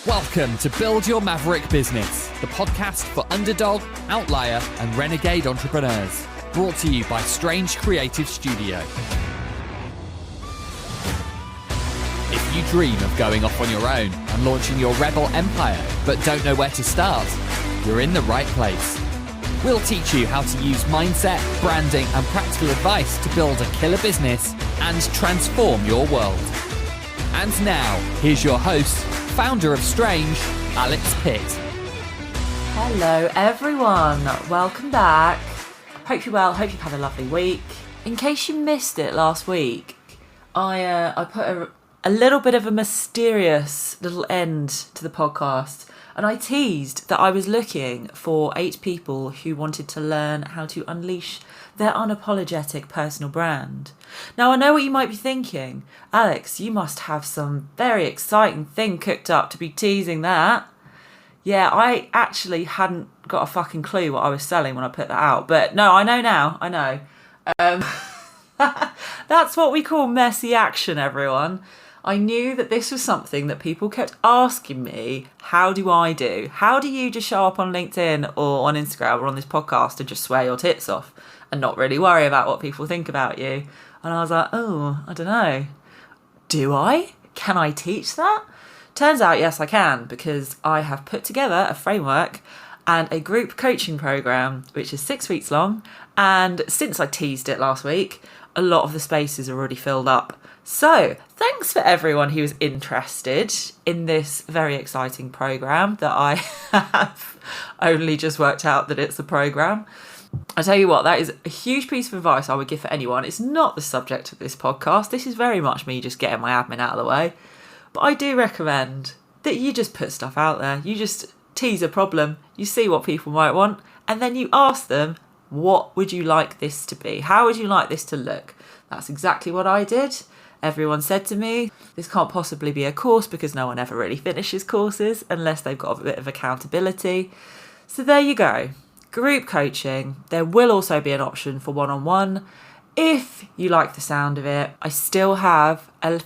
Welcome to Build Your Maverick Business, the podcast for underdog, outlier, and renegade entrepreneurs. Brought to you by Strange Creative Studio. If you dream of going off on your own and launching your rebel empire, but don't know where to start, you're in the right place. We'll teach you how to use mindset, branding, and practical advice to build a killer business and transform your world. And now, here's your host, founder of Strange, Alex Pitt. Hello everyone, welcome back. Hope you're well, hope you've had a lovely week. In case you missed it last week, I put a little bit of a mysterious little end to the podcast, and I teased that I was looking for 8 people who wanted to learn how to unleash their unapologetic personal brand. Now, I know what you might be thinking. Alex, you must have some very exciting thing cooked up to be teasing that. Yeah, I actually hadn't got a fucking clue what I was selling when I put that out. But no, I know now. I know. That's what we call messy action, everyone. I knew that this was something that people kept asking me, how do I do? How do you just show up on LinkedIn or on Instagram or on this podcast and just swear your tits off and not really worry about what people think about you? And I was like, oh, I don't know. Do I? Can I teach that? Turns out, yes, I can, because I have put together a framework and a group coaching program, which is 6 weeks long. And since I teased it last week, a lot of the spaces are already filled up. So thanks for everyone who is interested in this very exciting program that I have only just worked out that it's a program. I tell you what, that is a huge piece of advice I would give for anyone. It's not the subject of this podcast. This is very much me just getting my admin out of the way. But I do recommend that you just put stuff out there. You just tease a problem. You see what people might want. And then you ask them, what would you like this to be? How would you like this to look? That's exactly what I did. Everyone said to me, this can't possibly be a course because no one ever really finishes courses unless they've got a bit of accountability. So there you go. Group coaching. There will also be an option for one-on-one if you like the sound of it. I still have a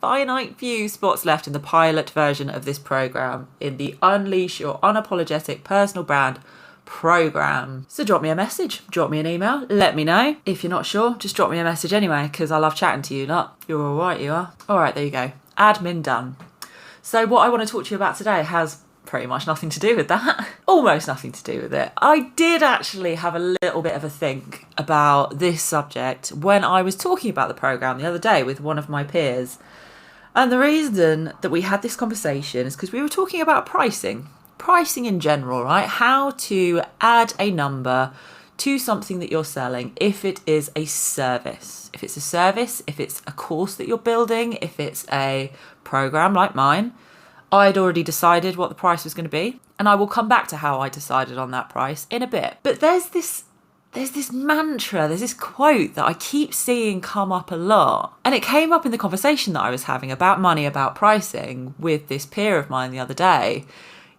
finite few spots left in the pilot version of this program in the Unleash Your Unapologetic Personal Brand program. So drop me a message, drop me an email, let me know. If you're not sure, just drop me a message anyway, because I love chatting to you. You're all right, you are. All right, there you go. Admin done. So what I want to talk to you about today has pretty much nothing to do with that. Almost nothing to do with it. I did actually have a little bit of a think about this subject when I was talking about the program the other day with one of my peers. And the reason that we had this conversation is because we were talking about pricing in general, right? How to add a number to something that you're selling if it is a service. If it's a service, if it's a course that you're building, if it's a program like mine, I'd already decided what the price was going to be, and I will come back to how I decided on that price in a bit. But there's this mantra, there's this quote that I keep seeing come up a lot. And it came up in the conversation that I was having about money, about pricing with this peer of mine the other day.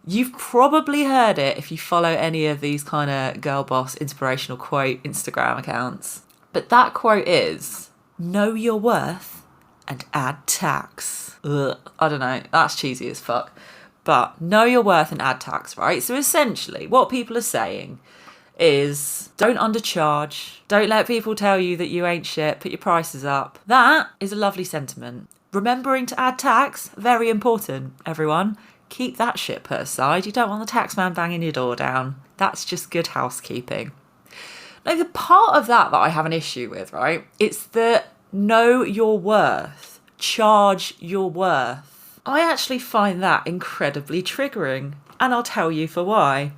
You've probably heard it if you follow any of these kind of girl boss inspirational quote Instagram accounts. But that quote is, know your worth and add tax. Ugh, I don't know, that's cheesy as fuck. But know your worth and add tax, right? So essentially what people are saying is don't undercharge. Don't let people tell you that you ain't shit. Put your prices up. That is a lovely sentiment. Remembering to add tax, very important, everyone. Keep that shit put aside. You don't want the taxman banging your door down. That's just good housekeeping. Now, the part of that I have an issue with, right? It's the know your worth. Charge your worth. I actually find that incredibly triggering. And I'll tell you for why.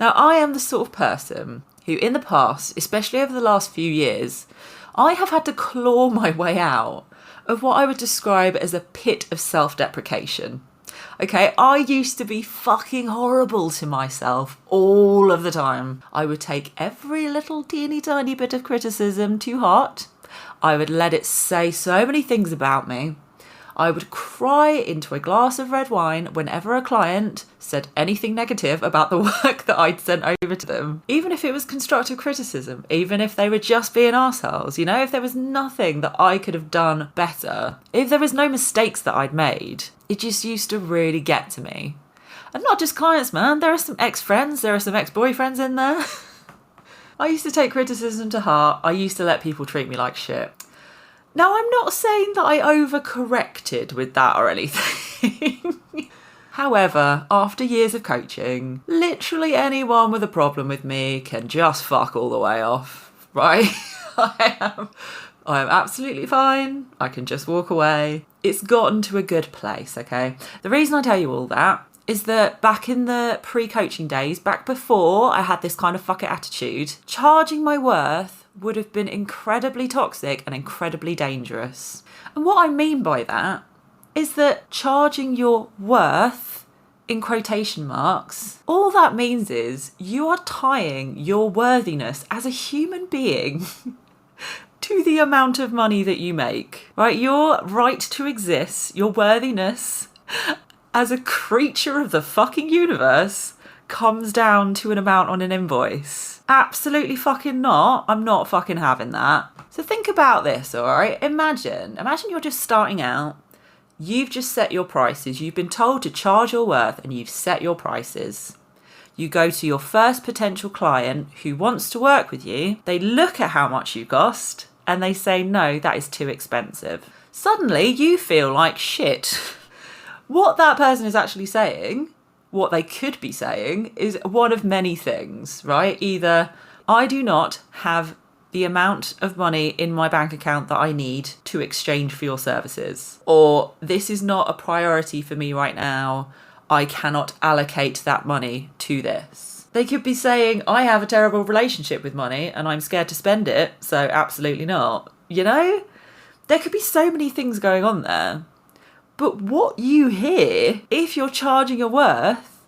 Now, I am the sort of person who in the past, especially over the last few years, I have had to claw my way out of what I would describe as a pit of self-deprecation. Okay, I used to be fucking horrible to myself all of the time. I would take every little teeny tiny bit of criticism to heart. I would let it say so many things about me. I would cry into a glass of red wine whenever a client said anything negative about the work that I'd sent over to them. Even if it was constructive criticism, even if they were just being arseholes, if there was nothing that I could have done better, if there was no mistakes that I'd made, it just used to really get to me. And not just clients, man. There are some ex-friends, there are some ex-boyfriends in there. I used to take criticism to heart. I used to let people treat me like shit. Now, I'm not saying that I overcorrected with that or anything. However, after years of coaching, literally anyone with a problem with me can just fuck all the way off, right? I am absolutely fine. I can just walk away. It's gotten to a good place, okay? The reason I tell you all that is that back in the pre-coaching days, back before I had this kind of fuck it attitude, charging my worth would have been incredibly toxic and incredibly dangerous. And what I mean by that is that charging your worth, in quotation marks, all that means is you are tying your worthiness as a human being to the amount of money that you make, right? Your right to exist, your worthiness as a creature of the fucking universe comes down to an amount on an invoice. Absolutely fucking not. I'm not fucking having that. So think about this, all right? Imagine you're just starting out. You've just set your prices. You've been told to charge your worth and you've set your prices. You go to your first potential client who wants to work with you. They look at how much you cost and they say, no, that is too expensive. Suddenly you feel like shit. What that person is actually saying, what they could be saying, is one of many things, right? Either I do not have the amount of money in my bank account that I need to exchange for your services, or this is not a priority for me right now. I cannot allocate that money to this. They could be saying, I have a terrible relationship with money and I'm scared to spend it, so absolutely not. There could be so many things going on there. But what you hear, if you're charging your worth,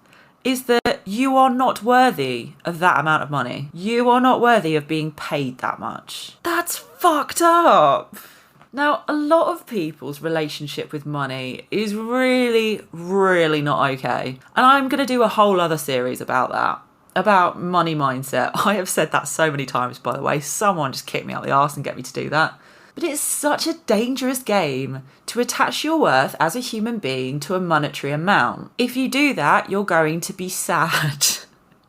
is that you are not worthy of that amount of money. You are not worthy of being paid that much. That's fucked up. Now, a lot of people's relationship with money is really, really not okay. And I'm going to do a whole other series about that, about money mindset. I have said that so many times, by the way. Someone just kick me out the arse and get me to do that. But it's such a dangerous game to attach your worth as a human being to a monetary amount. If you do that, you're going to be sad.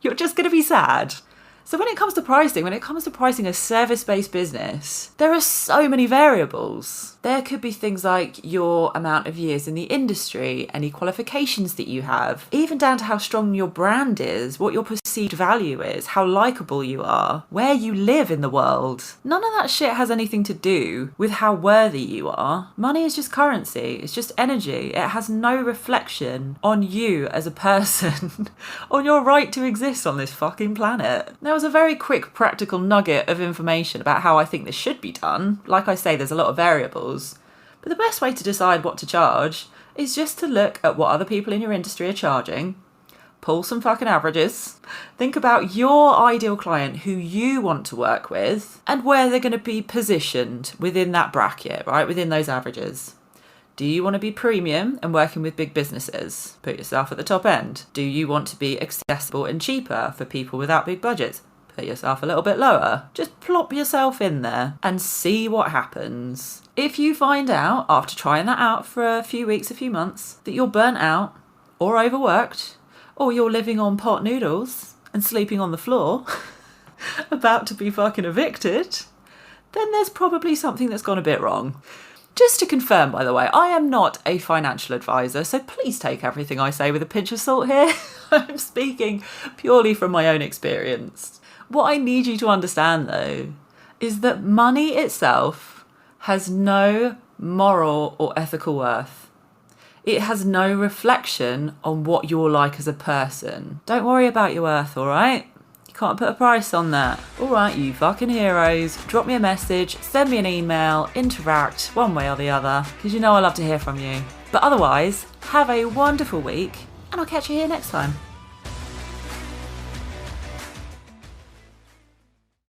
You're just going to be sad. So when it comes to pricing a service-based business, there are so many variables. There could be things like your amount of years in the industry, any qualifications that you have, even down to how strong your brand is, what your perceived value is, how likable you are, where you live in the world. None of that shit has anything to do with how worthy you are. Money is just currency. It's just energy. It has no reflection on you as a person, on your right to exist on this fucking planet. There was a very quick practical nugget of information about how I think this should be done. Like I say, there's a lot of variables. But the best way to decide what to charge is just to look at what other people in your industry are charging, pull some fucking averages, think about your ideal client who you want to work with and where they're going to be positioned within that bracket, right? Within those averages. Do you want to be premium and working with big businesses? Put yourself at the top end. Do you want to be accessible and cheaper for people without big budgets? Put yourself a little bit lower. Just plop yourself in there and see what happens. If you find out, after trying that out for a few weeks, a few months, that you're burnt out or overworked, or you're living on pot noodles and sleeping on the floor, about to be fucking evicted, then there's probably something that's gone a bit wrong. Just to confirm, by the way, I am not a financial advisor, so please take everything I say with a pinch of salt here. I'm speaking purely from my own experience. What I need you to understand, though, is that money itself has no moral or ethical worth. It has no reflection on what you're like as a person. Don't worry about your worth, all right? You can't put a price on that. All right, you fucking heroes, drop me a message, send me an email, interact one way or the other, because you know I love to hear from you. But otherwise, have a wonderful week, and I'll catch you here next time.